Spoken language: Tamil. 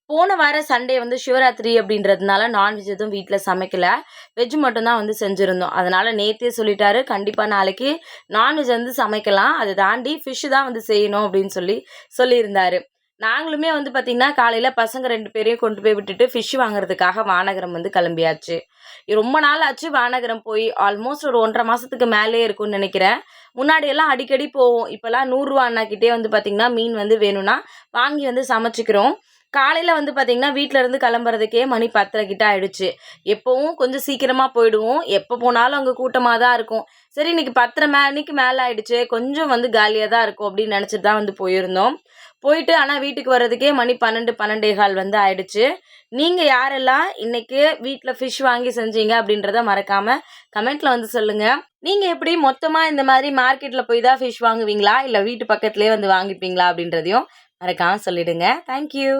போன வார சண்டே வந்து சிவராத்திரி அப்படின்றதுனால நான்வெஜ் எதுவும் வீட்ல சமைக்கல. வெஜ் மட்டும் தான் வந்து செஞ்சிருந்தோம். அதனால நேத்தே சொல்லிட்டாரு, கண்டிப்பா நாளைக்கு நான்வெஜ் வந்து சமைக்கலாம். அத தாண்டி ஃபிஷ் தான் வந்து செய்யணும் அப்படின்னு சொல்லியிருந்தாரு. நாங்களுமே வந்து பார்த்தீங்கன்னா, காலையில பசங்க 2 பேரையும் கொண்டு போய் விட்டுட்டு ஃபிஷ் வாங்குறதுக்காக வானகரம் வந்து கிளம்பியாச்சு. ரொம்ப நாள் ஆச்சு வானகரம் போய். ஆல்மோஸ்ட் ஒரு 1 1/2 மாசத்துக்கு மேலேயே இருக்கும்னு நெனைக்கிறேன். முன்னாடியெல்லாம் அடிக்கடி போவோம். இப்பலாம் ரூ. 100 அண்ணாகிட்டயே வந்து பார்த்தீங்கன்னா, மீன் வந்து வேணும்னா வாங்கி வந்து சமைச்சுக்கிறோம். காலையில வந்து பார்த்தீங்கன்னா, வீட்ல இருந்து கிளம்புறதுக்கே மணி 10:30 கிட்ட ஆயிடுச்சு. எப்பவும் கொஞ்சம் சீக்கிரமா போயிடுவோம். எப்ப போனாலும் அங்க கூட்டமா தான் இருக்கும். சரி இன்னைக்கு 10:30 மணிக்கு மேல ஆயிடுச்சே, கொஞ்சம் வந்து காலியா தான் இருக்கும் அப்படின்னு நெனச்சுட்டு தான் வந்து போயிருந்தோம். போயிட்டு ஆனா வீட்டுக்கு வர்றதுக்கே மணி 12, 12:15 வந்து ஆயிடுச்சு. நீங்க யாரெல்லாம் இன்னைக்கு வீட்ல ஃபிஷ் வாங்கி செஞ்சீங்க அப்படின்றத மறக்காம கமெண்ட்ல வந்து சொல்லுங்க. நீங்க எப்படி மொத்தமா இந்த மாரி மார்க்கெட்ல போய் தான் ஃபிஷ் வாங்குவீங்களா? இல்ல வீட்டு பக்கத்திலேயே வந்து வாங்கிப்பீங்களா? அப்படின்றதையும் மறக்காம சொல்லிடுங்க. Thank you.